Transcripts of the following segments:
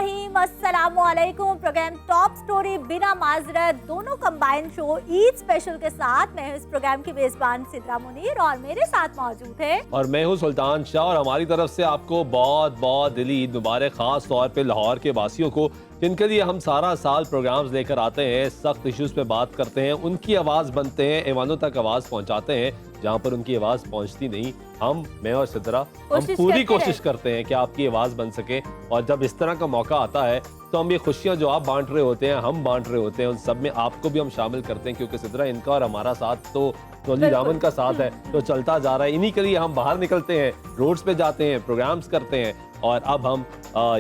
रहीम, अस्सलामुअलैकुम। Programme top story बिना माजरत दोनों कंबाइन शो ईद स्पेशल के साथ मैं हूं इस प्रोग्राम की मेजबान सिद्रा मुनीर और मेरे साथ मौजूद है और मैं हूं सुल्तान शाह और हमारी तरफ से आपको बहुत बहुत दिली ईद मुबारक, खास तौर पे लाहौर के वासियों को जिनके लिए हम सारा साल प्रोग्राम्स लेकर आते हैं, सख्त इश्यूज पे बात करते हैं, उनकी आवाज़ बनते हैं, ऐवानों तक आवाज़ पहुंचाते हैं जहां पर उनकी आवाज़ पहुंचती नहीं। मैं और सिद्रा हम पूरी कोशिश करते हैं कि आपकी आवाज़ बन सके और जब इस तरह का मौका आता है तो हम ये खुशियां जो आप बांट रहे होते हैं, हम बांट रहे होते हैं, उन सब में आपको भी हम शामिल करते हैं क्योंकि सिद्रा इनका और हमारा साथ तो टोली दामन का साथ है तो चलता जा रहा है। इन्हीं के लिए हम बाहर निकलते हैं, रोड्स पे जाते हैं, प्रोग्राम्स करते हैं और अब हम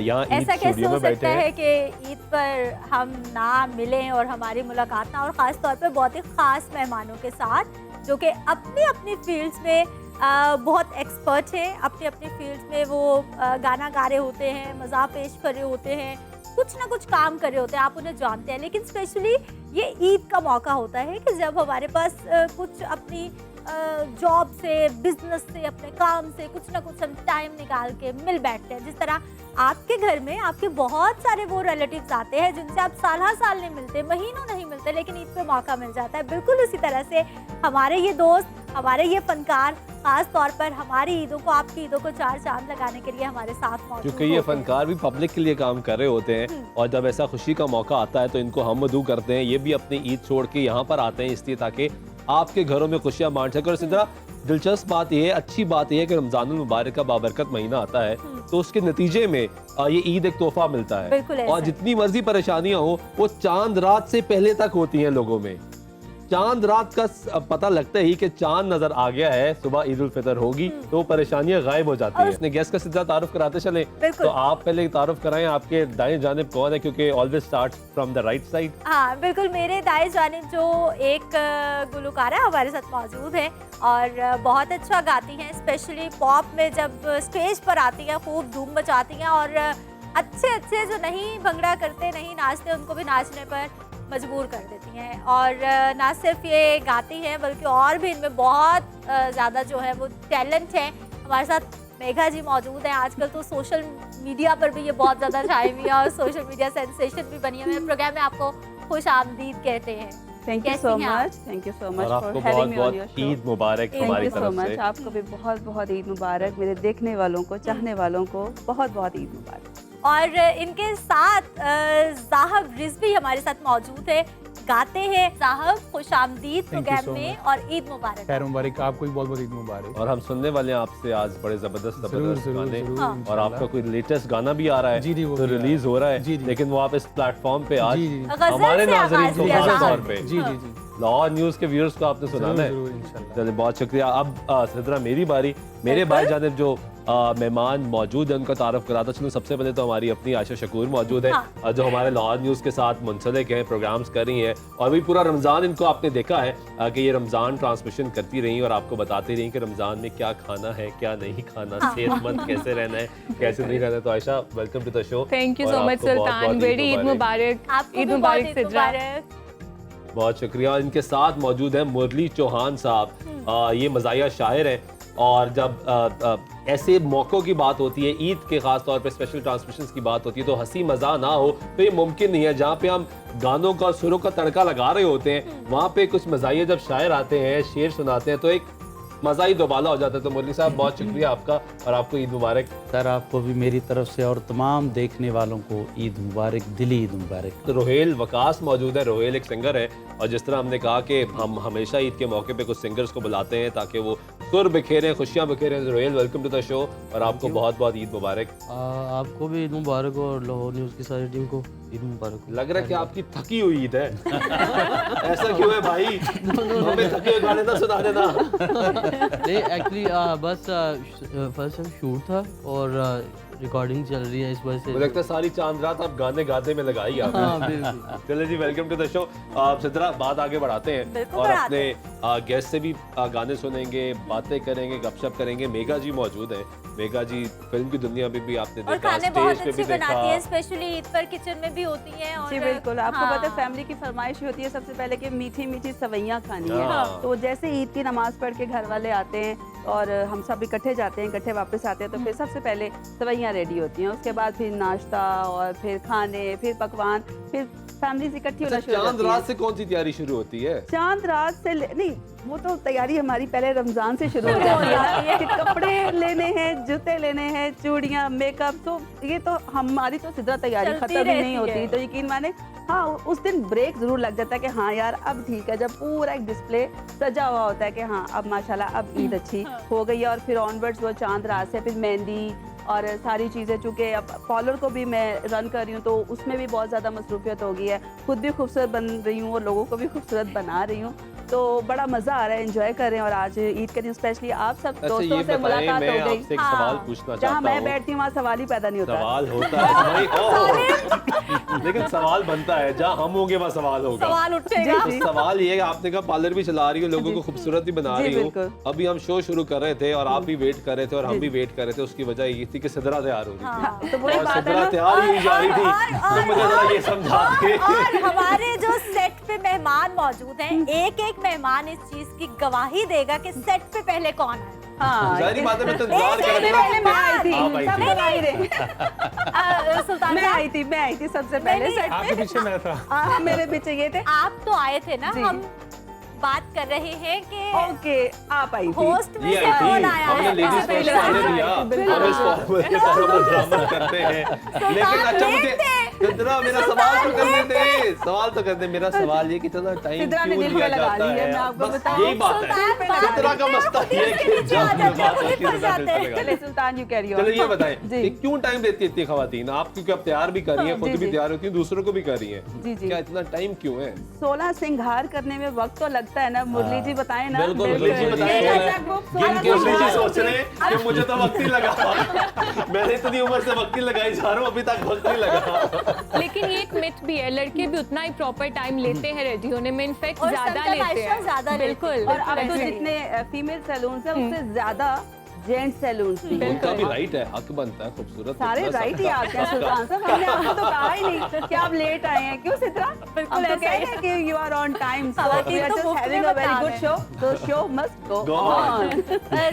यहाँ ऐसा कैसे हो सकता है कि ईद पर हम ना मिलें और हमारी मुलाकात ना, और ख़ास तौर पे बहुत ही ख़ास मेहमानों के साथ जो कि अपनी अपनी फील्ड्स में बहुत एक्सपर्ट हैं, अपनी अपनी फील्ड्स में वो गाना गा रहे होते हैं, मज़ा पेश कर रहे होते हैं, कुछ ना कुछ काम कर रहे होते हैं, आप उन्हें जानते हैं। लेकिन स्पेशली ये ईद का मौका होता है कि जब हमारे पास कुछ अपनी जॉब से, बिजनेस से, अपने काम से कुछ ना कुछ हम टाइम निकाल के मिल बैठते हैं। जिस तरह आपके घर में आपके बहुत सारे वो रिलेटिव्स आते हैं जिनसे आप साल साल नहीं मिलते, महीनों नहीं मिलते, लेकिन ईद पे मौका मिल जाता है। बिल्कुल उसी तरह से हमारे ये दोस्त, हमारे ये फनकार खास तौर पर हमारी ईदों को, आपकी ईदों को चार चांद लगाने के लिए हमारे साथ मौजूद क्योंकि ये फनकार भी पब्लिक के लिए काम कर रहे होते हैं और जब ऐसा खुशी का मौका आता है तो इनको हम मदू करते हैं। ये भी अपनी ईद छोड़ के यहाँ पर आते हैं इसलिए ताकि आपके घरों में खुशियां बांट सके। और इसी तरह दिलचस्प बात यह है, अच्छी बात यह है कि रमजानुल मुबारक का बाबरकत महीना आता है तो उसके नतीजे में ये ईद एक तोहफा मिलता है और जितनी मर्जी परेशानियां हो वो चांद रात से पहले तक होती हैं लोगों में। चांद रात का पता लगता ही कि चांद नजर आ गया है, सुबह ईद उल फितर होगी तो परेशानियां गायब हो जाती हैं। अपने गेस्ट का सीधा तारुफ कराते चले तो आप पहले तारुफ कराएं, आपके दाएं जानिब कौन है क्योंकि always start from the right side. हाँ बिल्कुल, मेरे दाएं जानिब जो एक गुलकारा हमारे साथ मौजूद है और बहुत अच्छा गाती हैं, स्पेशली पॉप में जब स्टेज पर आती हैं खूब धूम मचाती हैं और अच्छे अच्छे जो नहीं भंगड़ा करते, नहीं नाचते, उनको भी नाचने पर मजबूर कर देती हैं। और ना सिर्फ ये गाती हैं बल्कि और भी इनमें बहुत ज़्यादा जो है वो टैलेंट है। हमारे साथ मेघा जी मौजूद हैं। आजकल तो सोशल मीडिया पर भी ये बहुत ज़्यादा छाई हुई है और सोशल मीडिया सेंसेशन भी बनी हुई है। प्रोग्राम में आपको खुश आमदीद कहते हैं। Thank you so much, thank you so much for having me on your show. Eid मुबारक हमारी तरफ से। आपको भी बहुत बहुत ईद मुबारक। मेरे देखने वालों को, चाहने वालों को बहुत बहुत ईद मुबारक। और इनके साथ साहब रिजवी हमारे साथ मौजूद है, गाते हैं। साहब खुश आमदीद प्रोग्राम में और ईद मुबारक। खैर मुबारक, आपको भी बहुत बहुत ईद मुबारक। और हम सुनने वाले हैं आपसे आज बड़े जबरदस्त गाने और आपका कोई लेटेस्ट गाना भी आ रहा है जी वो तो रिलीज हो रहा है जी लेकिन वो आप इस प्लेटफॉर्म पे आज हमारे नाज़रीन को खास तौर पे जी लाहौर न्यूज़ के व्यूअर्स को आपने सुनाना है। चलिए बहुत शुक्रिया। अब सिद्रा मेरी बारी, मेरे भाई जानिब जो मेहमान मौजूद है उनका तारुफ कराता चलूँ। सबसे पहले तो हमारी अपनी आयशा शकूर मौजूद है जो हमारे लाहौर न्यूज़ के साथ मुंसलिक हैं, प्रोग्राम्स कर रही हैं और भी पूरा रमज़ान इनको आपने देखा है कि ये रमज़ान ट्रांसमिशन करती रही और आपको बताती रही कि रमज़ान में क्या खाना है, क्या नहीं खाना, सेहतमंद कैसे रहना है, कैसे नहीं रहना है। तो Ayesha, welcome to the show. Thank you so much Sultan, very Eid मुबारक। ईद मुबारक। बहुत शुक्रिया। इनके साथ मौजूद है मुरली चौहान साहब, ये मज़ाहिया शायर हैं और जब ऐसे मौक़ों की बात होती है, ईद के ख़ास तौर पे स्पेशल ट्रांसमिशंस की बात होती है तो हंसी मज़ा ना हो तो ये मुमकिन नहीं है। जहाँ पे हम गानों का, सुरों का तड़का लगा रहे होते हैं वहाँ पे कुछ मज़ाहिया जब शायर आते हैं, शेर सुनाते हैं तो एक मज़ा ही दोबाला हो जाता है। तो मुरली साहब बहुत शुक्रिया आपका और आपको ईद मुबारक। सर आपको भी मेरी तरफ से और तमाम देखने वालों को ईद मुबारक, दिली ईद मुबारक। तो रोहेल वकास मौजूद है। रोहेल एक सिंगर है और जिस तरह हमने कहा कि हम हमेशा ईद के मौके पे कुछ सिंगर्स को बुलाते हैं ताकि वो सुर बिखेरें, खुशियाँ बिखेरें। Rohail, welcome to the show और आपको बहुत बहुत ईद मुबारक। आपको भी ईद मुबारक और लाहौर न्यूज़ की सारी टीम को ईद मुबारक। लग रहा है कि आपकी थकी हुई ईद है। ऐसा क्यों है भाई? हमें थके हुए गाने ना सुना देना। नहीं एक्चुअली बस फर्स्ट टाइम शूट था और रिकॉर्डिंग चल रही है, इस वजह से मुझे लगता है सारी चांद रात आप गाने गाते में लगाई आपने। चलिए जी, welcome to the show. Sidra, बात आगे बढ़ाते हैं और अपने गेस्ट से भी गाने सुनेंगे, बातें करेंगे, गपशप करेंगे। मेघा जी मौजूद हैं मेगा जी फिल्म की दुनिया में भी आपने और देखा, खाने बहुत स्टेज पे अच्छी भी बनाती है, देखा। स्पेशली ईद पर किचन में भी होती हैं। और जी बिल्कुल, आपको हाँ। पता है फैमिली की फरमाइश होती है सबसे पहले कि मीठी मीठी सवैयाँ खानी है। हाँ। तो जैसे ईद की नमाज पढ़ के घर वाले आते हैं और हम सब इकट्ठे जाते हैं, इकट्ठे वापस आते हैं, तो फिर सबसे पहले सवैयाँ रेडी होती हैं, उसके बाद फिर नाश्ता और फिर खाने, फिर पकवान, फिर फैमिलीज इकट्ठी होना शुरू हो चांद जाती रात है। से कौन सी तैयारी शुरू होती है? चांद रात से नहीं, वो तो तैयारी हमारी पहले रमजान से शुरू हो जाती है कि कपड़े लेने हैं, जूते लेने हैं, चूड़ियाँ, मेकअप, तो ये तो हमारी तो सीधा तैयारी चलती खत्म ही नहीं रहती होती। है। तो यकीन माने हाँ, उस दिन ब्रेक जरूर लग जाता है कि हाँ यार अब ठीक है, जब पूरा एक डिस्प्ले सजा हुआ होता है कि हाँ अब माशाल्लाह अब ईद अच्छी हो गई है। और फिर ऑनवर्ड्स वो चांद रात से फिर मेहंदी और सारी चीज़ें, चूँकि अब पार्लर को भी मैं रन कर रही हूँ तो उसमें भी बहुत ज़्यादा मसरूफियत हो गई है, खुद भी खूबसूरत बन रही हूँ और लोगों को भी खूबसूरत बना रही हूँ, तो बड़ा मज़ा आ रहा है, एंजॉय कर रहे हैं। और आज ईद के दिन स्पेशली आप सब अच्छा दोस्तों ये से मुलाकात बताएं, मैं हो गई। आपसे एक हाँ। सवाल पूछना जहाँ चाहता मैं हूँ। बैठती हूँ वहाँ सवाल ही पैदा नहीं होता। सवाल होता है भाई, ओह। लेकिन सवाल बनता है, जहाँ हम होंगे वहाँ सवाल होगा। सवाल उठेगा। जी, तो सवाल ये है कि आपने कहा पार्लर भी चला रही हो, लोगों जी। को खूबसूरत भी बना जी, रही हो। बिल्कुल। अभी हम शो शुरू कर रहे थे और आप भी वेट कर रहे थे और हम जी। भी वेट कर रहे थे, उसकी वजह ये थी कि सिदरा तैयार हो रही थी। हाँ। तो वही और बात है सिदरा ना, तैयार ही जा रही थी, तो मुझे जरा ये समझा के। और हमारे जो सेट पे मेहमान मौजूद हैं, एक एक मेहमान इस चीज की गवाही देगा कि सेट पे पहले कौन है। हाँ जाहिर बात है, मैं तो इंतजार एक कर एक रहा पहले मैं आई थी, आप आई सब थी। लोग आई रहे। सुल्तान मैं साहब, आई थी सबसे पहले नहीं, सेट आपके पे। पीछे मैं था। मेरे पीछे ये थे। आप तो आए थे ना, जी। हम बात कर रहे हैं कि ओके, आप आई थी। होस्ट में ये से आई थी, कौन आया हमने है। लेडीज हाँ, फर्स्ट पहले पहले आया। दिया, बिल्कुल। हम इस फॉर्मूले के साथ हम ड्रामा करते हैं। लेकिन अच्छा मुझे सिदरा मेरा सवाल तो करने दे, सवाल तो करने। मेरा सवाल ये कि इतना टाइम सिदरा ने क्यों दिल लिया पे लगा जाता ली है, मैं है? आपको बस बताऊं। यही बात है। सिदरा का मसला ये है कि जब आ जाते हैं, बात होती है फंस सिदरा जाते दिल हैं। पे लगा चले सुल्तान, यू कैरी ऑन। चलो ये बताएं जी। कि क्यों टाइम देती है इतनी खवातीन? आप क्योंकि आप तैयार भी कर रही हैं, खुद जी, भी जी। तैयार होती हैं, दूसरों को भी कर रही हैं, जी, जी। क्या इतना टाइम क्यों है? 16 श्रृंगार करने में वक्त तो लगता है ना, मुरली जी बताएं ना। बिल्कुल, मुरली जी बताएं। गिन के मुरली जी सोच रहे हैं कि मुझे तो वक्त ही लगा, मैंने इतनी उम्र से वक्त ही लगाई जा रहा हूँ, अभी तक वक्त नहीं लगा। लेकिन ये एक मिथ भी है, लड़के भी उतना ही प्रॉपर टाइम लेते हैं रेडी होने में, इनफैक्ट और ज्यादा समटाइम लेते आयशा हैं। ज्यादा लेती है। बिल्कुल। और अब तो बिल्कुल। जितने फीमेल सैलून है उससे ज्यादा जेंट्स सैलून भी हैं। उनका भी राइट है, हक बनता है, खूबसूरत सारे इतना राइट ही सबका। आते हैं सुल्तान साहब, हमने आपको तो कहा ही नहीं कि आप लेट आए हैं। क्यों सिद्रा? बिल्कुल हम तो ऐसा कह ही रहे हैं कि you are on time, so खवातीन वी आर तो जस्ट मुफ्त में हैविंग अ वेरी बता गुड रहे show, the show must go Go on.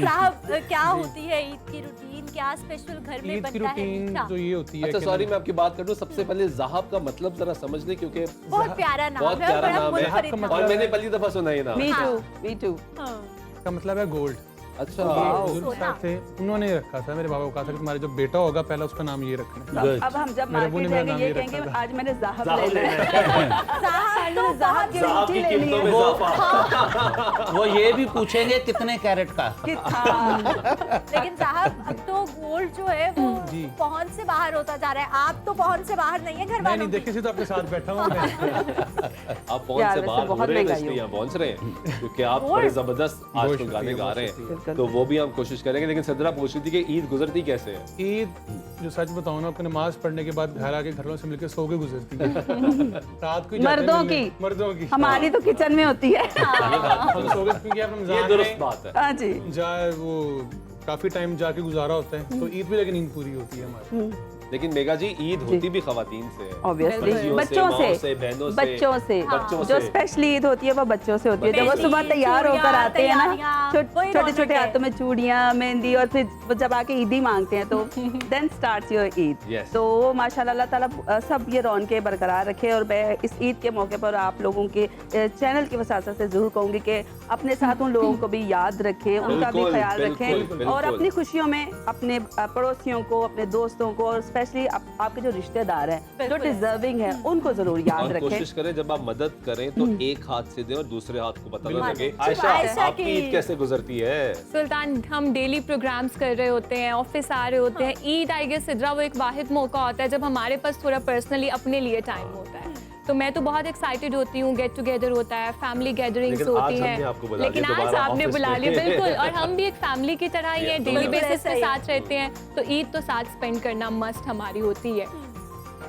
साहब, क्या होती है ईद की रूटीन? क्या स्पेशल घर में ईद की बनता है रूटीन मीठा? जो ये होती है अच्छा कि सॉरी, मैं आपकी बात कर दूं, सबसे पहले ज़हाब का मतलब जरा समझ लें, क्योंकि बहुत प्यारा नाम बहुत है, प्यारा बड़ा नाम है। मुनफरिद ज़हाब का नाम और है। मैंने पहली दफा सुना ये नाम। मी हाँ। Too, me too. हाँ। इसका मतलब है गोल्ड। अच्छा, ये बुजुर्ग सोना। साहब थे, उन्होंने रखा था, मेरे बाबा को कहा था कि तुम्हारे जो बेटा होगा पहला उसका नाम ये रखना है। अब हम जब मेरे अब्बू मार्केट ने मेरा जाएंगे नाम ये ये कहेंगे रखा था। आज मैंने ज़हाब ज़हाब लेना लेना है। साहब तो ज़हाब की ज़हाब की अंगूठी लेनी कीमतों है। में वो- इजाफा। वो ये भी पूछेंगे कितने कैरेट का। हाँ। लेकिन साहब, अब तो गोल्ड जो है वो जी। पहुंच से बाहर होता जा रहा है। आप तो पहुंच से बाहर नहीं है घर नहीं वालों नहीं, की। देखिए तो आपके साथ बैठा हूँ मैं। आप पहुंच यार, से वैसे बाहर हो बहुत रहे हैं, तो महंगाई इसलिए हो। यहाँ पहुंच रहे हैं, क्योंकि आप बहुत। बड़े जबरदस्त बहुत आजकल शुक्रिया, गाने गा बहुत रहे शुक्रिया। हैं, तो वो भी हम कोशिश करेंगे। लेकिन सिद्रा पूछ रही थी कि ईद गुजरती कैसे है? ईद जो सच बताऊँ ना, आपको नमाज पढ़ने के बाद घर आके घरों से मिलकर सो के गुजरती है। रात को ही जाते हैं मर्दों मिलने। की। मर्दों की। हमारी तो किचन में होती है। हम सो गए क्योंकि आप ये रमजान दुरुस्त में बात है। हाँ जी। जाए वो काफी टाइम जाके गुजारा होता है, तो ईद भी लेकिन नींद पूरी होती है हमारी। लेकिन मेगा जी, ईद होती भी खवातीन से है, ऑब्वियसली बच्चियों बच्चों माओं से, बहनों से, बच्चों से, बच्चों जो से। स्पेशली ईद होती है वो बच्चों से होती है। जब वो मेहंदी, सुबह तैयार होकर चूड़ियाँ, आते हैं ना, तैयारियाँ, वही छोटे रौनक छोटे है। हाथों में चूड़ियाँ, मेहंदी, और फिर वो जब आके ईदी मांगते हैं तो then starts your Eid. Yes. तो माशाल्लाह अल्लाह ताला सब ये रौनकें बरकरार रखे। और मैं इस ईद के मौके पर आप लोगों के चैनल की वसात से जरूर कहूँगी कि अपने साथ उन लोगों को भी याद रखें, उनका भी बिल्कुल, ख्याल बिल्कुल, रखें, बिल्कुल। और अपनी खुशियों में अपने पड़ोसियों को, अपने दोस्तों को, और स्पेशली आपके जो रिश्तेदार हैं जो बिल्कुल। डिजर्विंग है उनको जरूर याद और रखें। कोशिश करें जब आप मदद करें तो एक हाथ से दें और दूसरे हाथ को पता न बिल्कुल। लगे। आयशा आयशा, आपकी की- ईद कैसे गुजरती है? सुल्तान, हम डेली प्रोग्राम्स कर रहे होते हैं, ऑफिस आ रहे होते हैं। ईद आई गेस सिद्रा वो एक वाहिद मौका होता है जब हमारे पास थोड़ा पर्सनली अपने लिए टाइम होता है। तो मैं तो बहुत एक्साइटेड होती हूँ, गेट टुगेदर होता है, फैमिली गैदरिंग्स लेकिन आज होती हमने हैं। आपको बुला लेकिन लिया आज दोबारा आपने ऑफिस बुला में। लिया, बिल्कुल। और हम भी एक फैमिली की तरह ही हैं, डेली बिल्कुल बेसिस ऐसा पे ही है। साथ रहते हैं, तो ईद तो साथ स्पेंड करना मस्ट हमारी होती है।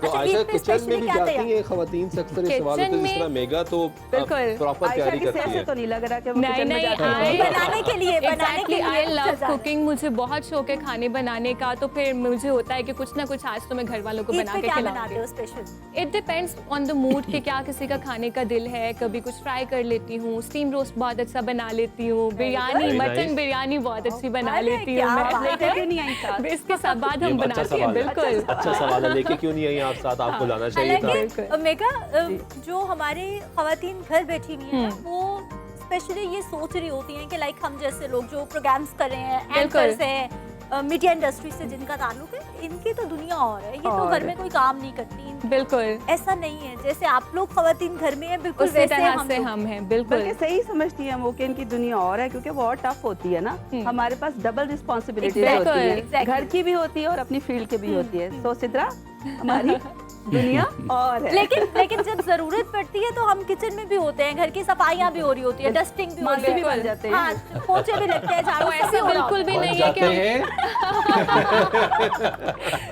तो अच्छा, आयशा ईद पे किचन में स्पेशली भी क्या जाती तैयार? हैं खवातीन से अक्सर ये सवाल होते हैं, किचन जिस तरह में- मेगा तो बिल्कुल। प्रॉपर आयशा तैयारी की करती सेहत से है। तो नहीं लग रहा कि वो नहीं, किचन में नहीं, जाती है। I- बनाने के लिए एग्जैक्टली आई लव अच्छा, कुकिंग, मुझे बहुत शौक है खाने बनाने का, तो फिर मुझे होता है कि कुछ ना कुछ आज तो मैं घर वालों को ईद बना पे के क्या बनाते खिलाऊंगी। हो special? It depends on the mood कि क्या किसी का खाने का दिल है। कभी कुछ फ्राई कर लेती हूँ, स्टीम रोस्ट बहुत अच्छा बना लेती हूँ, biryani Very mutton nice. Biryani बहुत अच्छी बना अरे, लेती क्या हूँ बात मैं। लेके क्यों नहीं आई साथ? इसके साथ बाद ये हम अच्छा बनाते हैं, सवाल है। बिल्कुल। अच्छा सवाल है, लेके क्यों नहीं आई आप साथ, आपको लाना चाहिए था। हालांकि मेगा जो हमारे खवातीन घर बैठी हुई हैं वो स्पेशली ये सोच रही होती हैं कि लाइक हम जैसे लोग जो प्रोग्राम्स कर रहे हैं, बिल्कुल। एंकर्स हैं, मीडिया इंडस्ट्री से जिनका ताल्लुक है, इनकी तो दुनिया और है, ये तो और घर में कोई काम नहीं करती। बिल्कुल ऐसा नहीं है, जैसे आप लोग खवातीन घर में हैं बिल्कुल उसी वैसे तरह से लोग। हम हैं, बिल्कुल। बल्कि सही समझती हैं वो कि इनकी दुनिया और है, क्योंकि वो और टफ होती है ना। हमारे पास डबल रिस्पॉन्सिबिलिटी Exactly, होती है, exactly. घर की भी होती है और अपनी फील्ड की भी होती है। तो सिद्रा हमारी दुनिया और है। लेकिन जब जरूरत पड़ती है तो हम किचन में भी होते हैं, घर की सफाइयां भी हो रही होती है, डस्टिंग भी हो मासी रही भी है, बन जाते हैं। हाँ, पोछे भी लगते हैं, झाड़ू तो सब भी ऐसा हो रहा बिल्कुल भी बन नहीं है कि जाते हम हैं,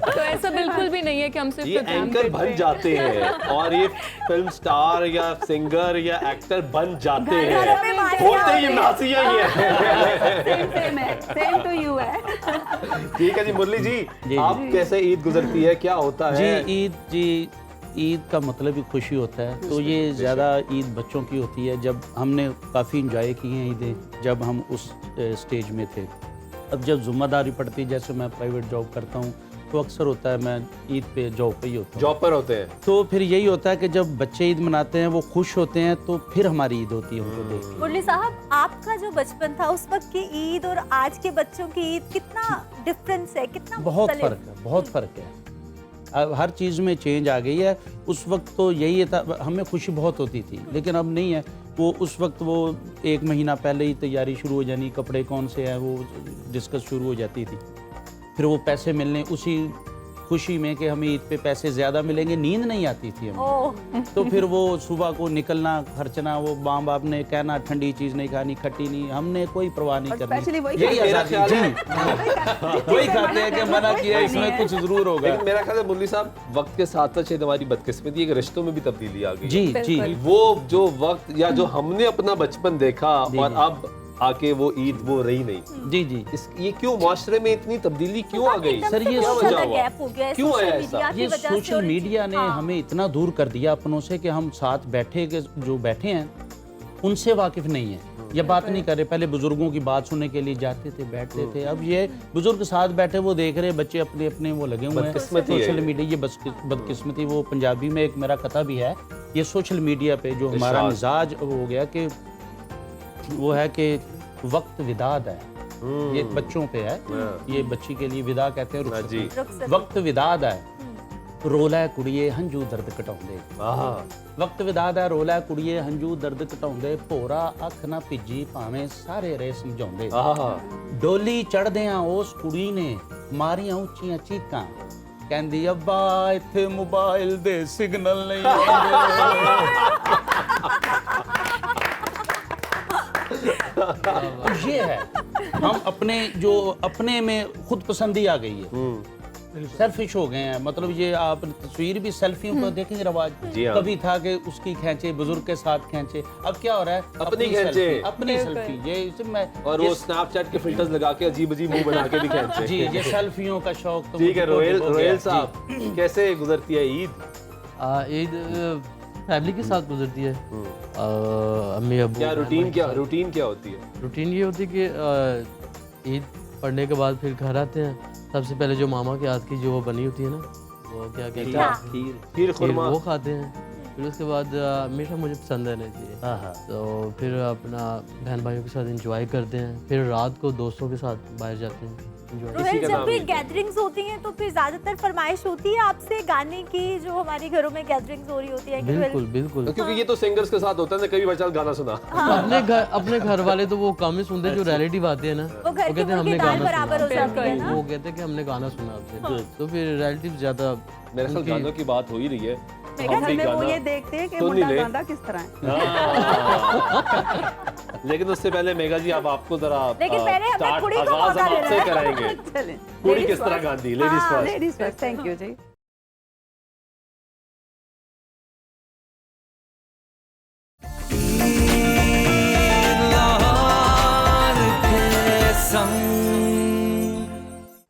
तो ऐसा बिल्कुल भी नहीं है कि हम सिर्फ ये प्रोग्राम एंकर करते बन हैं। जाते हैं और ये फिल्म स्टार या सिंगर या एक्टर बन जाते हैं, घरों में मासियाँ होते ही नासिया ही है। सेम है, सेम टू यू है। ठीक है जी, मुरली जी, जी। आप कैसे ईद गुजरती है, क्या होता है? जी ईद का मतलब ही खुशी होता है, तो ये ज़्यादा ईद बच्चों की होती है। जब हमने काफ़ी इंजॉय की हैं ईदें जब हम उस स्टेज में थे। अब जब जिम्मेदारी पड़ती है, जैसे मैं प्राइवेट जॉब करता हूँ, तो अक्सर होता है मैं ईद पे जॉब पे ही होता हूँ। जॉब पर होते हैं तो फिर यही होता है कि जब बच्चे ईद मनाते हैं, वो खुश होते हैं, तो फिर हमारी ईद होती है उनको देख के। मुरली साहब, आपका जो बचपन था उस वक्त की ईद और आज के बच्चों की ईद कितना डिफरेंस है, कितना बहुत मुख्तलिफ? फ़र्क है, बहुत फ़र्क है। अब हर चीज़ में चेंज आ गई है। उस वक्त तो यही था, हमें खुशी बहुत होती थी, लेकिन अब नहीं है। वो उस वक्त वो 1 महीना पहले ही तैयारी शुरू हो जानी, कपड़े कौन से हैं वो डिस्कस शुरू हो जाती थी। फिर वो पैसे मिलने उसी खुशी में कि हमें ईद पे पैसे ज़्यादा मिलेंगे, नींद नहीं आती थी हमें। ओह, तो फिर वो सुबह को निकलना, खर्चना, वो माँ बाप ने कहना ठंडी चीज़ नहीं खानी, खट्टी नहीं, हमने कोई परवाह नहीं और करनी। especially वही यही मेरा आज़ादी ख्याल जी। है वही खाते हैं कि मना किया, इसमें कुछ ज़रूर होगा। लेकिन मेरा ख्याल है मुरली साहब, वक्त के साथ साथ शायद हमारी बदकिस्मती है कि रिश्तों में भी तब्दीली आ गई। जी जी बिल्कुल। वो जो वक्त या जो हमने अपना बचपन देखा जी, और जी। अब आके वो ईद वो रही नहीं। जी जी ये क्यों माशरे में इतनी तब्दीली क्यों आ गई? एकदम सर, से ये बहुत वजह ज़्यादा हुआ? गैप हो गया है क्यों सोशल आया ऐसा? मीडिया की ये वजह से सोशल और इन मीडिया ने हाँ। हमें इतना दूर कर दिया अपनों से कि हम साथ बैठे के जो बैठे हैं उनसे वाकिफ नहीं है या बात नहीं कर रहे। पहले बुजुर्गों की बात सुनने के लिए जाते थे, बैठते थे। अब ये बुजुर्ग साथ बैठे, वो देख रहे, बच्चे अपने अपने वो लगे हुए हैं बदकिस्मती है सोशल ये। मीडिया। ये बदकिस्मती, वो पंजाबी में एक मेरा कथा भी है, ये सोशल मीडिया पे जो हमारा इरशाद। मिजाज हो गया कि वो है कि वक्त विदाद है। ये बच्चों पे है, ये बच्ची के लिए विदा कहते हैं, हाँ रुखसत जी। में। रुखसत। वक्त विदाद है, रोला है कुड़िए हंजू दर्द घटाਉਂਦੇ। वक्त विदाद है, रोला है कुड़िए हंजू दर्द घटाਉਂਦੇ। ਭੋਰਾ ਅੱਖ ਨਾ ਭਿੱਜੀ ਭਾਵੇਂ ਸਾਰੇ ਰੇ ਸਮਝਾਉਂਦੇ। ਡੋਲੀ ਚੜਦਿਆਂ ਉਸ ਕੁੜੀ ਨੇ ਮਾਰੀਆਂ ਉੱਚੀਆਂ ਚੀਕਾਂ, ਕਹਿੰਦੀ ਅੱਬਾ ਇੱਥੇ ਮੋਬਾਈਲ ਦੇ ਸਿਗਨਲ ਨਹੀਂ आਉਂਦੇ। ये है, हम अपने में खुद पसंदी आ गई है, सेल्फिश हो गए हैं। मतलब ये आप तस्वीर भी सेल्फियों को देखेंगे रवाज, जी हाँ। कभी था कि उसकी खींचे, बुजुर्ग के साथ खींचे, अब क्या हो रहा है अपनी खींचे। सेल्फी, अपनी बिल्कुल। सेल्फी। ये इसे मैं और वो स्नैपचैट के फिल्टर्स लगा के अजीब अजीब मुंह बना के भी खींचे। जी, ये सेल्फियों का शौक तो ठीक है, मुझको भी हो गया। रोयल जी। साहब, कैसे गुजरती है ईद? ईद फैमिली के साथ गुजरती है। अम्मी अबू क्या रूटीन क्या होती है? रूटीन ये होती है कि ईद पढ़ने के बाद फिर घर आते हैं। सबसे पहले जो मामा के हाथ की जो वो बनी होती है ना, वो क्या कहते क्या? हैं, खीर खीर, खुरमा। वो खाते हैं। फिर उसके बाद मीठा मुझे पसंद है नहीं चाहिए, हाँ हाँ। तो फिर अपना बहन भाइयों के साथ एंजॉय करते हैं। फिर रात को दोस्तों के साथ बाहर जाते हैं, enjoy। रोहिल, का जब नाम भी ही है। गैदरिंग्स होती हैं तो फिर ज्यादातर फरमाइश होती है आपसे गाने की, जो हमारे घरों में गैदरिंग्स हो रही होती है कि बिल्कुल बिल्कुल। क्योंकि ये तो सिंगर्स के साथ होता है ना, कभी बचाल गाना सुना। अपने घर वाले तो वो कम ही सुनते हैं, जो रिलेटिव आते हैं ना, वो घर की कहते हैं हमने मुर्गी दाल गाना बराबर हो सुना। जाती है ना। वो कहते हैं कि हमने गाना सुना आपसे, तो फिर रिलेटिव ज्यादा मेरे ख्याल गानों की बात हो ही रही है, तो हम असल भी में वो गाना ये देखते हैं कि सुन ही मुंडा ले। गांदा किस तरह है। हाँ। लेकिन उससे पहले मेगा जी, अब आपको जरा लेकिन पहले हमें स्टार्ट कुड़ी को आगाज मौका हम देना आपसे है। कराएंगे। चलें, कुड़ी ladies किस तरह first। गांधी, लेडीज हाँ, first. Ladies first, thank you जी।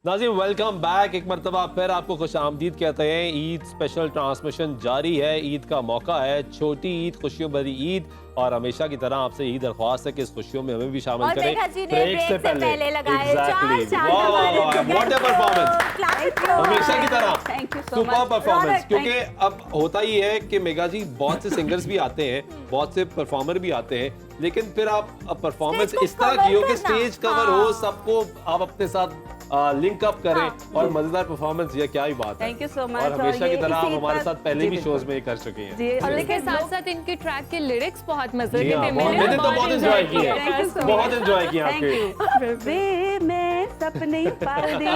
नाज़रीन वेलकम बैक। एक मरतबा फिर आपको खुश आमदीद कहते हैं। ईद स्पेशल ट्रांसमिशन जारी है। ईद का मौका है, छोटी ईद, खुशियों भरी ईद, और हमेशा की तरह आपसे यही दरख्वास्त है कि इस खुशियों में हमें भी शामिल और करें। मेघा जी ने ब्रेक से पहले लगाए Exactly. चार वाह, वाह, हमारे वाह, together। what a performance। Clap it for हमेशा की तरह Thank you so super much. Performance. Robert, क्योंकि अब होता ही है कि मेगा जी बहुत से सिंगर्स भी आते हैं, बहुत से परफॉर्मर भी आते हैं, लेकिन फिर आप परफॉर्मेंस Stage को इस तरह cover की हो कि करना। स्टेज कवर हो, हाँ। सबको आप अपने साथ लिंक अप करें, हाँ। और मजेदार परफॉर्मेंस, ये क्या ही बात है। Thank you so much। और हमेशा और की ये तरह आप इसी हमारे पर- साथ पहले जी, भी बिल्कुल। शोज में ये कर चुके हैं। जी, और और इसके लेकिन साथ साथ इनके ट्रैक के लिरिक्स बहुत मजे जी के हाँ, थे। बहुत- मैंने तो बहुत एंजॉय किया Thank you so बहुत much। एंजॉय किया Thank आपके। you। वे मैं सपने पाल दी।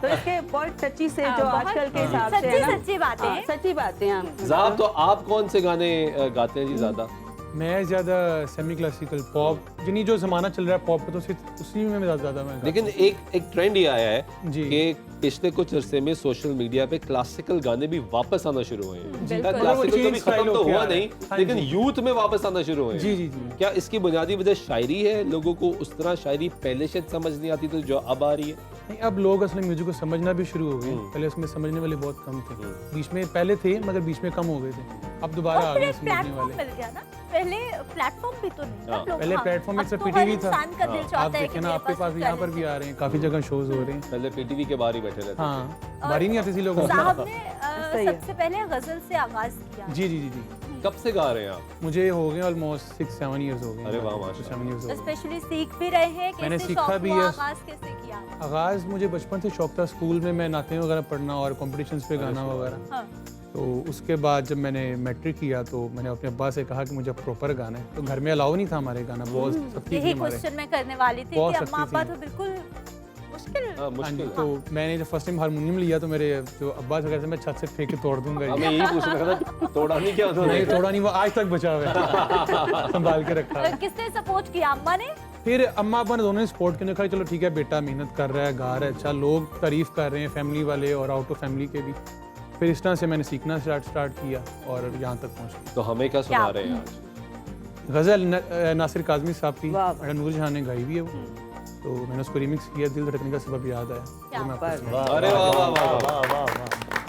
तो इसके बहुत टची से जो बहुत आजकल के हिसाब से है ना, सच्ची बातें हाँ, सच्ची बातें हैं। ज़ाब, तो आप कौन से गाने गाते हैं जी ज्यादा? मैं ज़्यादा सेमी क्लासिकल पॉप, जिन्हीं जो ज़माना चल रहा है पॉप तो उसी में ज़्यादा मैं गाता लेकिन एक ट्रेंड ये आया है जी। कि पिछले कुछ अरसे में सोशल मीडिया पे क्लासिकल गाने भी वापस आना शुरू हुए हैं। बिल्कुल। क्लासिकल वो कभी change खत्म style तो होके हुआ आ रहा है। नहीं, हाँ लेकिन जी। यूथ में वापस आना शुरू हुए हैं। जी जी जी। क्या इसकी बुनियादी वजह शायरी है? लोगों को उस तरह शायरी पहले शायद समझ नहीं आती तो जो अब आ रही है। नहीं, अब लोग असल में म्यूजिक को समझना भी शुरू हो गए। पहले उसमें समझने वाले बहुत कम थे, बीच में पहले थे मगर बीच में कम हो गए थे, अब दोबारा आ और फिर गए एक समझने प्लेटफॉर्म वाले। मिल गया ना, पहले प्लेटफॉर्म भी तो नहीं था हाँ, लोग, पहले हाँ, प्लेटफॉर्म अब एक से तो पीटीवी हर था। इंसान का दिल आप चाहता है कि देखें ना, मेरे आपके पास पास कुछ यहाँ पर talent भी आ रहे हैं, काफी जगह शोज हो रहे हैं। पहले पीटीवी के बाहर ही बैठे रहते थे। हाँ, और बारी नहीं आती थी लोगों को। साहब ने सही है। सबसे पहले गजल से आगाज किया। जी जी जी जी। कब से गा रहे हैं आप? मुझे हो गए ऑलमोस्ट 6-7 इयर्स हो गए। अरे वाह, माशाल्लाह। 7 years हो गए। स्पेशली सीख भी रहे हैं, मैंने कैसे सीखा शौक भी हुआ, है। आगाज कैसे किया? आगाज़ मुझे बचपन से शौक था, स्कूल में मैं नाते वगैरह पढ़ना और कॉम्पिटिशन्स पे गाना वगैरह। हाँ। तो उसके बाद जब मैंने मैट्रिक किया तो मैंने अपने अब्बा से कहा कि मुझे प्रॉपर गाना है, तो घर में अलाउ नहीं था हमारे गाना, बहुत सख्ती थी यही हमारे। क्वेश्चन मैं करने वाली थी बहुत कि अम्मा सख्ती अब्बा थी। तो बिल्कुल मुश्किल। हाँ, हाँ जी, मुश्किल है। तो मैंने जब फर्स्ट टाइम हारमोनियम लिया तो मेरे जो अब्बा से कहते मैं छत से फेंक के तोड़ दूंगा हमें यही पूछना था, तोड़ा नहीं क्या उन्होंने? नहीं तोड़ा नहीं, वो आज तक बचा हुआ है संभाल के रखा है। किसने सपोर्ट किया, अम्मा ने? फिर अम्मा अब्बा ने दोनों ने सपोर्ट किया, कहा चलो ठीक है बेटा मेहनत कर रहा है, गा रहा है, अच्छा लोग तारीफ कर रहे हैं, फैमिली वाले और आउट ऑफ फैमिली के भी। फिर इस तरह से मैंने सीखना स्टार्ट किया और यहाँ तक पहुँच गया। तो हमें क्या सुना रहे हैं आज? गज़ल नासिर काज़मी साहब की, वाह। और नूर जहां ने गाई भी है वो, तो मैंने उसको रिमिक्स किया, दिल धड़कने का सबब याद आया, क्या तो मैं आपको बात सुना- अरे वाह वाह वाह वाह,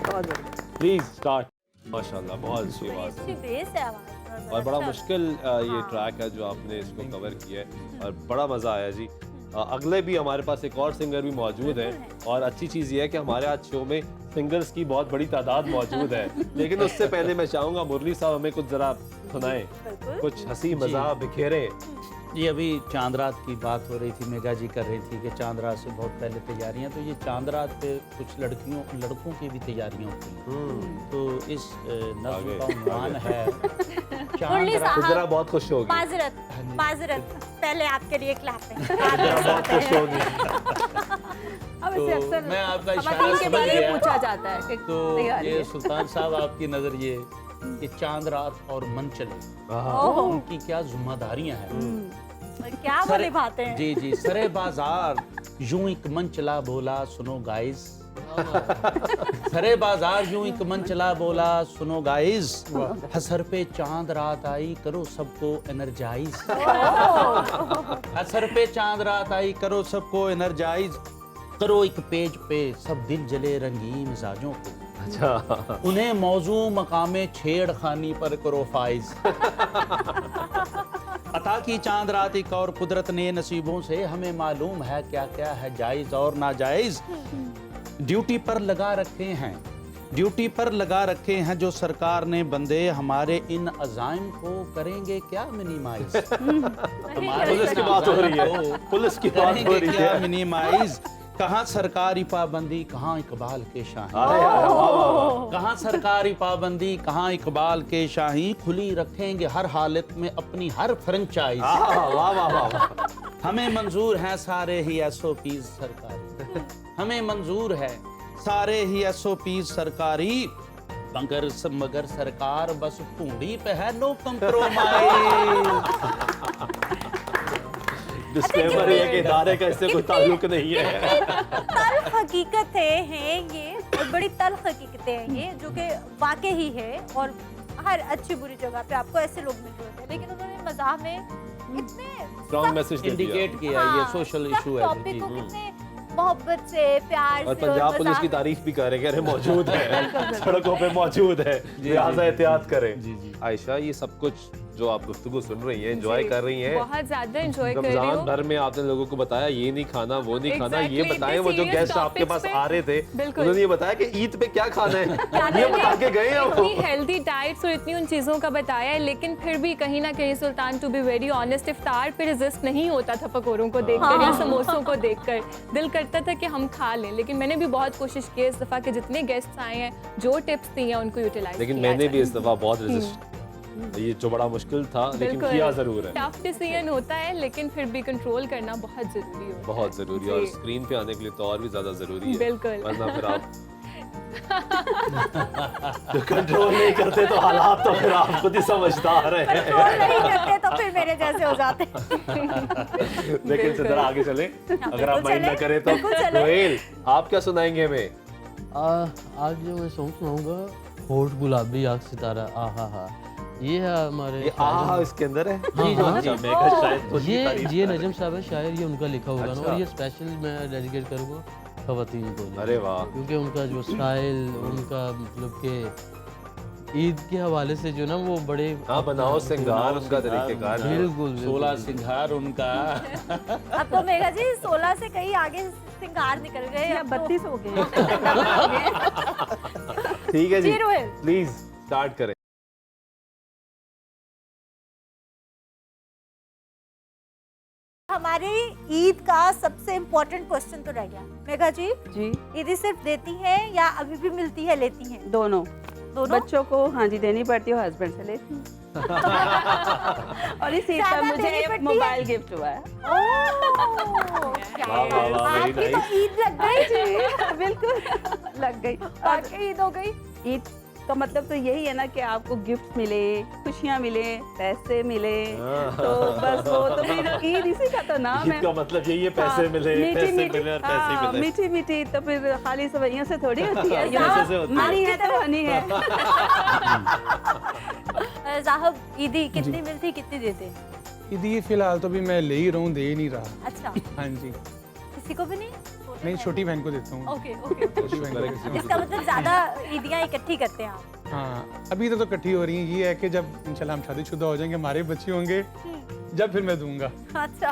बहुत बढ़िया। Please start. माशाल्लाह, बहुत अच्छी बड़ी बात अच्छी है। बेस है आवाज और बड़ा अच्छा। मुश्किल ये हाँ। ट्रैक है जो आपने इसको कवर किया है, और बड़ा मज़ा आया जी। अगले भी हमारे पास एक और सिंगर भी मौजूद है, और अच्छी चीज़ ये है कि हमारे आज शो में सिंगर्स की बहुत बड़ी तादाद मौजूद है। लेकिन उससे पहले मैं चाहूँगा मुरली साहब हमें कुछ ज़रा सुनाएं, बिल्कुल। कुछ हंसी मज़ाक बिखेरे। ये अभी चांद रात की बात हो रही थी, मेघा जी कर रही थी कि चांद रात से बहुत पहले तैयारियां, तो ये चांद रात पे कुछ लड़कों की भी तैयारियां होती हैं। तो इस नज़्म का उन्वान है चांद मुरली रात। साहब, जरा बहुत खुश होगी, माजरत माजरत, पहले आपके लिए क्लैपिंग। जरा बहुत खुश होगी। अब तो इसे अक्सर मैं आपका हमारे इशारा टीम के समझ बारे में गया। पूछा जाता है कि तो तैयारी ये है। सुल्तान साहब आपकी नज़र ये कि चांद रात और मन चले, ओहो, उनकी क्या जिम्मेदारियां हैं। क्या वो निभाते हैं? जी जी, सरे बाजार यूं एक मन चला बोला सुनो गाइस, सरे बाजार यूं एक मन चला बोला सुनो गाइस, हसर पे चांद रात आई करो सबको एनर्जाइज, हसर पे चांद रात आई करो सबको एनर्जाइज, करो एक पेज पे सब दिल जले रंगीन मिजाजों को, अच्छा, उन्हें मौजू मकामे छेड़खानी पर करो फाइज, अता की चांद रात एक और कुदरत ने नसीबों से हमें मालूम है क्या क्या है जायज और नाजायज, ड्यूटी पर लगा रखे हैं, ड्यूटी पर लगा रखे हैं जो सरकार ने बंदे, हमारे इन अजाइम को करेंगे क्या मिनिमाइज, पुलिस की बात हो रही है, पुलिस की बात हो करेंगे रही क्या है। मिनिमाइज, कहाँ सरकारी पाबंदी कहाँ इकबाल के शाही, अरे यार, वाह, वाह, वाह। कहाँ सरकारी पाबंदी कहाँ इकबाल के शाही, खुली रखेंगे हर हालत में अपनी हर फ्रेंचाइज, वाह वाह वाह वाह। हमें मंजूर हैं सारे ही SOPs सरकारी, हमें मंजूर है सारे ही SOPs सरकारी, मगर सरकार बस पूंडी पे है नो कंप्रोमाइज। डिस्क्लेमर है कि इदारे का इससे कोई ताल्लुक नहीं है। तल्ख हकीकतें हैं ये, और बड़ी तल्ख हकीकतें हैं ये, जो कि वाकई ही है, और हर अच्छी बुरी जगह पे आपको ऐसे लोग मिल रहे होते हैं। लेकिन उन्होंने मज़ाक में इतने स्ट्रॉन्ग मैसेज दे दिया। इंडिकेट किया ये सोशल इशू है टॉपिक जी। को कितने मोहब्बत से प्यार और से पंजाब पुलिस की मजाक- तारीफ भी कर रहे हैं, कह रहे मौजूद है, सड़कों पे मौजूद है, लिहाजा एहतियात करें। जी जी। आयशा, ये सब कुछ जो आप गुफ्तगू सुन रही हैं, एंजॉय कर रही हैं, बहुत ज्यादा एंजॉय कर रही रमजान हूँ। भर में आपने लोगों को बताया ये नहीं खाना वो नहीं खाना, ये Exactly, बताएं। वो जो इतने गेस्ट serious आपके पास topics आ रहे थे बिल्कुल। उन्होंने ये बताया कि ईद पे क्या खाना है, ये बता के गए हैं वो। इतनी हेल्दी डाइट्स और इतनी उन चीज़ों का बताया है, लेकिन फिर भी कहीं ना कहीं सुल्तान, टू बी वेरी ऑनेस्ट, इफ्तार पे रेजिस्ट नहीं होता था पकौड़ों को देखकर या समोसों को देखकर। दिल करता था कि हम खा लें, लेकिन मैंने भी बहुत कोशिश की इस दफ़ा कि जितने गेस्ट आए हैं जो टिप्स दी हैं उनको यूटिलाइज लेकिन मैंने भी इस दफा बहुत रेजिस्ट, ये जो बड़ा मुश्किल था लेकिन किया जरूर है। टफ डिसीजन होता है, लेकिन फिर भी कंट्रोल करना बहुत जरूरी होता है। बहुत जरूरी है और जी। स्क्रीन पे आने के लिए तो और भी ज्यादा जरूरी है। बिल्कुल। वरना फिर आप जो कंट्रोल नहीं करते तो हालात तो फिर आप खुद ही समझदार हैं। कंट्रोल नहीं करते तो फिर मेरे जैसे हो जाते। लेकिन सिद्रा आगे चले, अगर आप बिल्कुल माइंड ना चलें, करें तो। बिल्कुल चलें। रोहेल, आप क्या सुनाएंगे हमें? आज जो मैं सॉन्ग सुनाऊंगा, होठ गुलाबी आँख सितारा, आहा हा, ये है हमारे ये आहा इसके अंदर है। जी, जी, अच्छा, जी। मैं कहा शायद खुद की तारीफ ये कर रहे नजम साहब है शायर, ये उनका लिखा होगा ना, अच्छा। और ये स्पेशल मैं डेडिकेट करूँगा खवातीन को। अरे वाह। क्योंकि उनका जो स्टाइल, उनका मतलब के ईद के हवाले से जो ना वो बड़े हाँ, बनाओ सिंगार उनका तरीकेकार है। बिल्कुल 16 सिंगार उनका। अब तो मेघा जी 16 से कहीं आगे सिंगार निकल गए, या अब तो- 32 हो गए। ठीक है जी, जी, रोहेल। प्लीज स्टार्ट करें। हमारी ईद का सबसे इम्पोर्टेंट क्वेश्चन तो रह गया। मेघा जी, जी ईदी सिर्फ देती हैं या अभी भी मिलती है, लेती हैं? दोनों दोनों? बच्चों को हाँ जी देनी पड़ती है, हस्बैंड से लेती हूँ। और इस ईद ज्यादा पर मुझे देनी एक पड़ती है? मोबाइल गिफ्ट हुआ है। ओह, क्या वाह, वाह, वाह, बात। very आपकी तो nice। ईद लग गई जी बिल्कुल लग गई। और वाकई ईद हो गई। ईद का मतलब तो यही है ना कि आपको गिफ्ट मिले, खुशियाँ मिले, पैसे मिले, तो बस वो तो फिर ईद इसी का तो नाम है। ईद का मतलब यही है, पैसे मिले, पैसे मिले और पैसे हाँ, मिले। मीठी मीठी तो फिर खाली सवैयों से थोड़ी होती है। पैसे से होती है। हनी है तो हनी है। साहब, ईदी कितनी मिलती, कितनी देते? ईदी फिलहाल तो भी मैं ले ही रहा हूँ, दे ही नहीं रहा। अच्छा, हाँ जी, किसी को भी नहीं? नहीं, छोटी बहन को देता हूँ। Okay okay. छोटी बहन को देता हूँ। इसका मतलब ज्यादा ईदियाँ इकट्ठी करते हैं आप? हाँ, अभी तो इकट्ठी हो रही हैं। ये है कि जब इंशाल्लाह हम शादीशुदा हो जाएंगे, हमारे बच्चे होंगे, जब फिर मैं दूंगा। अच्छा,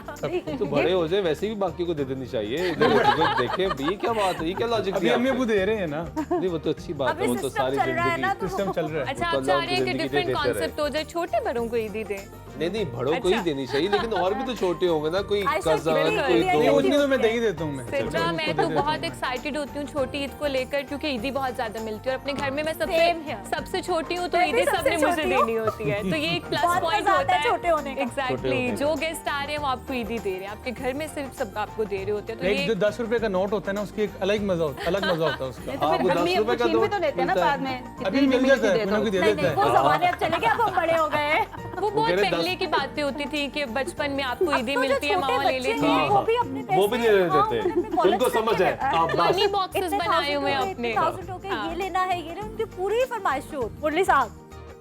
तो बड़े हो जाए वैसे भी बाकी को दे देनी चाहिए। देखे ये क्या बात है, ये क्या लॉजिक अभी दिया अम्मी आपने? अबू दे रहे हैं ना, नहीं वो तो अच्छी बात है, अभी वो तो सिस्टम सारी चल रहा है ना, जिंदगी। तो सिस्टम चल रहा है। अच्छा, तो आप चाह अल्लाह रहे हैं कि उनकी डिफरेंट जिंदगी देते कॉन्सेप्ट हो जाए, छोटे बड़ों को ईदी दें। नहीं बड़ों को ही अच्छा। देनी चाहिए, लेकिन और भी तो छोटे होंगे ना, कोई आयशा की कजन, बड़ी कोई ईदियाँ नहीं, दोस्त। उतनी तो मैं दे ही देता हूँ मैं। सिद्रा, मैं तो बहुत एक्साइटेड होती हूँ छोटी ईद को लेकर, क्योंकि ईदी बहुत ज्यादा मिलती है और अपने घर में मैं Same here। सबसे छोटी हूँ, तो मैं भी ईदी सबने सबसे मुझे छोटी हूँ। देनी होती है, तो ये एक प्लस बहुत पॉइंट मजा आता होता है है छोटे होने का। एग्जैक्टली, जो गेस्ट आ रहे हैं वो आपको ईदी दे रहे हैं, आपके घर में सिर्फ सब आपको दे रहे होते हैं, तो एक ये जो 10 रुपए का नोट होता है ना, उसकी एक अलग मजा होता है उसका। हाँ, वो 10 अम्मी रुपए अबू का छीन भी तो नोट लेते हैं ना मिलता है। बाद में। अभी कितनी मिल जाता है, दे कोई ना दो। कोई दे नहीं देता नहीं, वो है। जमाने अब चले गए, अब हम बड़े हो गए हैं। वो बहुत मेरे पहले 10 की बातें होती थी कि बचपन में आपको अब ईदी तो जो मिलती है, छोटे मामा ले बच्चे लेती हैं, है। वो भी अपने वो भी पैसे, नहीं हाँ, देते, उन्होंने अपने उनको wallet समझ से है। रखा आप बस मनी बॉक्सेस इतने बनाए 1000 हुए हैं हो गए, अपने। इतने 1000 हो गए, हाँ। ये लेना है, ये लेना, उनकी पूरी फरमाइश हो। मुरली साहब,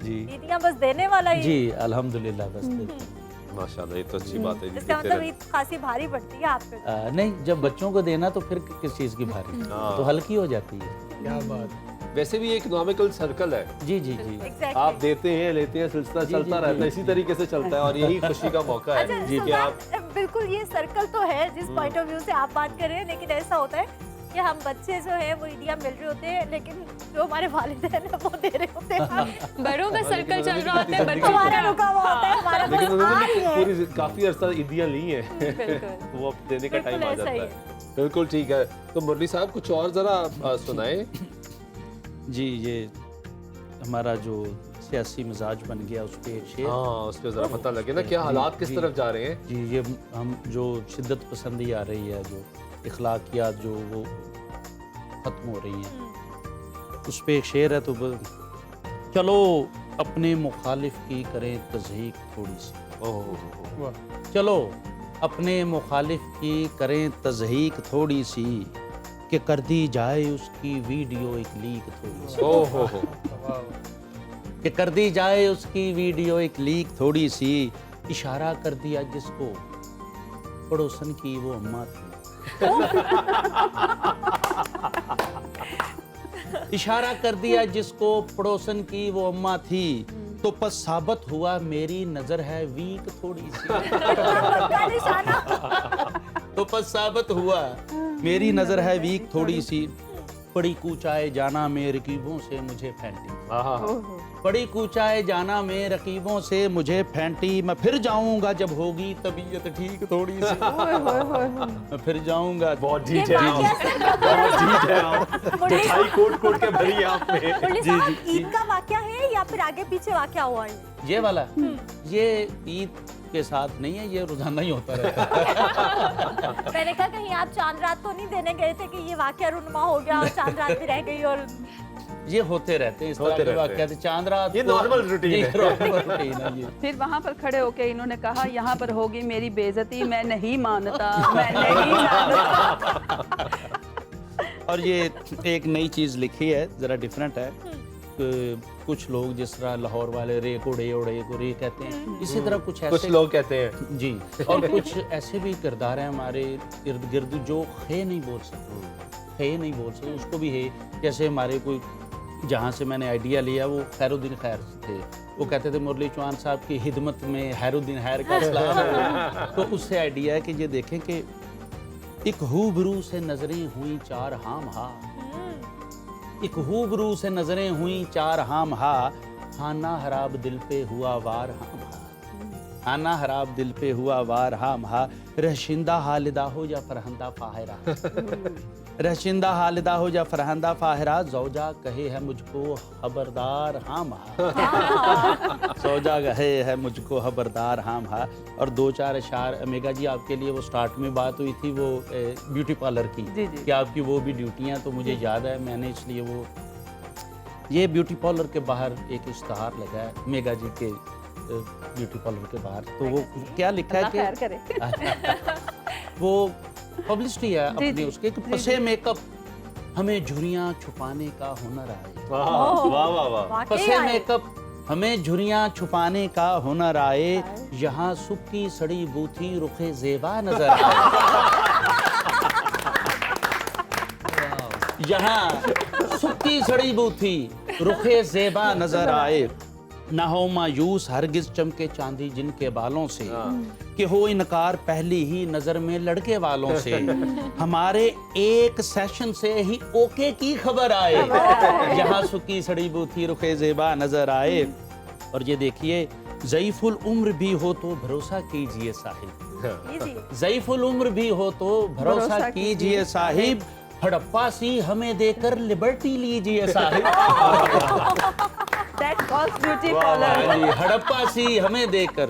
जी ईदियाँ बस देने वाला ही। जी अल्हम्दुलिल्लाह बस देखिए। माशाल्लाह, ये तो अच्छी बात है। इसका मतलब ईद खासी भारी पड़ती है आप पे। नहीं, जब बच्चों को देना तो फिर किस चीज़ की भारी, हाँ। तो हल्की हो जाती है। क्या बात। वैसे भी एक इकोनॉमिकल सर्कल है, जी जी जी। Exactly। आप देते हैं लेते हैं, सिलसिला चलता रहता है, इसी तरीके से चलता है और यही खुशी का मौका अच्छा है कि आप सुल्तान, बिल्कुल ये सर्कल तो है जिस पॉइंट ऑफ व्यू से आप बात कर रहे हैं, लेकिन ऐसा होता है कि हम बच्चे जो है वो ईदियाँ मिल रहे होते हैं, लेकिन जो हमारे वालिदैन है वो दे रहे होते हैं। बड़ों का सर्कल चल रहा होता है, बच्चों हमारा का रुका हुआ होता है, हमारा लेकिन बस आ रही उन्होंने है। पूरी काफी अरसा ईदियाँ ली हैं, बिल्कुल। वो अब देने का बिल्कुल टाइम आ ऐसा जाता ही है। बिल्कुल ठीक है, तो मुरली साहब कुछ और जरा सुनाए। जी, ये हमारा जो सियासी मिजाज बन गया उस पर एक शेर। हाँ, उस पर जरा पता लगे ना क्या हालात किस जी। तरफ जा रहे हैं। जी, ये हम जो शिद्दत पसंदी आ रही है, जो इखलाकियात जो वो ख़त्म हो रही है, उस पर एक शेर है। तो चलो अपने मुखालिफ की करें तज़हीक थोड़ी सी, ओह, वाह। चलो अपने मुखालिफ की करें तज़हीक थोड़ी सी, कि कर दी जाए उसकी वीडियो एक लीक थोड़ी सी, ओह हो, कि कर दी जाए उसकी वीडियो एक लीक थोड़ी सी, इशारा कर दिया जिसको पड़ोसन की वो अम्मा थी। इशारा कर दिया जिसको पड़ोसन की वो अम्मा थी, तो बस साबित हुआ मेरी नजर है वीक थोड़ी सी। का निशाना। तो बस साबित हुआ मेरी नजर है वीक थोड़ी सी। बड़ी कूचाए जाना में रकीबों से मुझे फैंटी, बड़ी कूचाए जाना में रकीबों से मुझे फैंटी। मैं फिर जाऊंगा जब होगी तबीयत ठीक थोड़ी सी। मैं फिर जाऊंगा। बहुत ये जीत है आप, वाकया बहुत जीत है आप। मिठाई कोट कोट के भरी है आपने। मुरली साहब, ईद का वाकया है या फिर आगे पीछे वाकया हुआ है? ये वाला ये ईद के साथ नहीं है, ये रोजाना ही होता रहता है। मैंने कहा कहीं आप चांद रात तो नहीं देने गए थे कि ये वाकया रुनमा हो गया और चांद रात भी रह गई और ये होते रहते हैं इस तरह होते के रहते वाकया। चांद रात ये तो- normal routine ये है। normal routine है ये। फिर वहां पर खड़े होके इन्होंने कहा यहाँ पर होगी मेरी बेइज्जती, मैं नहीं मानता, मैं नहीं मानता। और ये एक नई चीज़ लिखी है, ज़रा डिफरेंट है। कुछ लोग जिस तरह लाहौर वाले रे को रे उड़े को रे कहते हैं, इसी तरह कुछ ऐसे कुछ लोग कहते हैं जी। और कुछ ऐसे भी किरदार हैं हमारे इर्द गिर्द जो खे नहीं बोल सकते, खे नहीं बोल सकते, उसको भी है। जैसे हमारे कोई जहाँ से मैंने आइडिया लिया वो खैरुद्दीन खैर थे, वो कहते थे मुरली चौहान साहब की हिदमत में हैरुद्दीन खैर का सलाम हो। तो उससे आइडिया है कि ये देखें कि एक रूबरू से नजरें हुई चार हाम हा, एक रूबरू से नजरें हुई चार हाम हा, खाना हराब दिल पे हुआ वार हाम हा, खाना हराब दिल पे हुआ वार हाम हा, रहशिंदा हालिदा हो या फरहंदा फाहिरा, रहशिंदा हालिदा हो या फरहंदा फाहिरा, जौजा कहे है मुझको खबरदार हाम हा, जौजा कहे है मुझको खबरदार हाम हा। और दो चार अशार मेगा जी आपके लिए, वो स्टार्ट में बात हुई थी वो ब्यूटी पार्लर की, जी, जी। कि आपकी वो भी ड्यूटियाँ, तो मुझे याद है मैंने इसलिए वो ये ब्यूटी पार्लर के बाहर एक इश्तहार लगा है मेगा जी के ब्यूटी पार्लर के बाहर, तो वो क्या लिखा है अल्लाह खैर कि करे। वो पब्लिसिटी है जी, अपनी जी, उसके कि जी, पसे मेकअप हमें झुर्रियाँ छुपाने का हुनर आए, वाह वाह वाह वाह। वाकई पसे आए। मेकअप हमें झुर्रियाँ छुपाने का हुनर आए, यहाँ सुक्की सड़ी बूथी रुखे जेबा नजर आए, यहाँ सुक्की सड़ी बूथी रुखे जेबा नजर आए, ना हो मायूस हरगिज चमके चांदी जिनके बालों से, कि हो इनकार पहली ही नजर में लड़के वालों से, हमारे एक सेशन से ही ओके की खबर आए, यहाँ सुकी सड़ी बूथी रुखे जेबा नजर आए। और ये देखिए, ज़ईफुल उम्र भी हो तो भरोसा कीजिए साहिब, इजी। ज़ईफुल उम्र भी हो तो भरोसा कीजिए साहिब, हड़प्पा सी हमें देकर लिबर्टी लीजिए साहिब। That calls beauty वाह, वाह, parlor. हाँ जी, हड़प्पा सी हमें देकर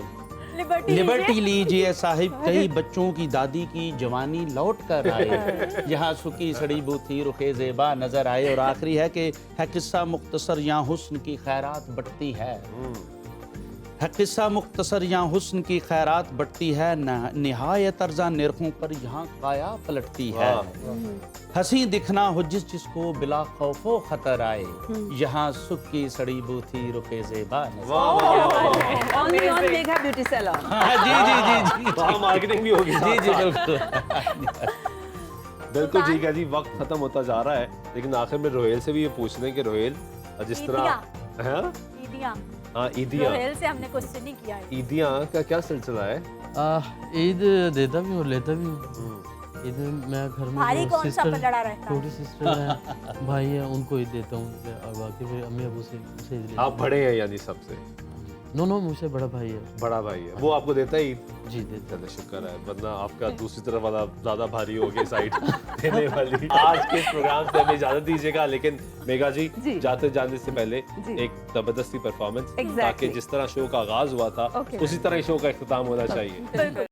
लिबर्टी लीजिए साहिब, कई बच्चों की दादी की जवानी लौट कर आए, यहाँ सुकी सड़ी बूथी रुखे जेबा नजर आए। और आखिरी है कि है किस्सा मुख्तसर यहाँ हुस्न की खैरात बटती है किस्सा मुख्तसर यहाँ हुस्न की खैरात बटती है, निहायत अर्जा निरखों पर यहाँ काया पलटती है, हंसी दिखना हो जिसको बिला खौफो खतर आए, यहाँ सुख की सड़ी बूथी रुखे जेबा नजर आए। Only on Megha Beauty Salon. हाँ, जी जी जी जी वहाँ मार्केटिंग भी होगी। जी जी बिल्कुल। बिल्कुल ठीक है जी, वक्त खत्म होता जा रहा है, लेकिन आखिर में रोहेल से भी ये पूछ लें कि रोहेल जिस तरह है ईदियाँ। हाँ ईदियाँ, रोहेल से हमने क्वेश्चन नहीं किया है। ईदियाँ का क्या सिलसिला है? ईद देता भी और लेता भी हूँ। ईद में मैं घर में भारी जो कौन सा सिस्टर पलड़ा रहता है? छोटी सिस्टर है, भाई है, उनको ईद देता हूँ, और बाकी फिर अम्मी अबू से उसे ईद लेता आप बड़े हैं यानी सबसे? हूँ। नो मुझसे बड़ा भाई है। बड़ा भाई है, वो आपको देता ही? जी देता। चलो शुक्र है, वरना आपका दूसरी तरफ वाला ज्यादा भारी हो गया साइड देने वाली। आज के इस प्रोग्राम से हमें इजाजत दीजिएगा, लेकिन मेगा जी जी। जाते जाने से पहले जी। एक जबरदस्ती परफॉर्मेंस, Exactly. ताकि जिस तरह शो का आगाज हुआ था Okay. उसी तरह शो का इख्तिताम होना चाहिए। बिल्कुल।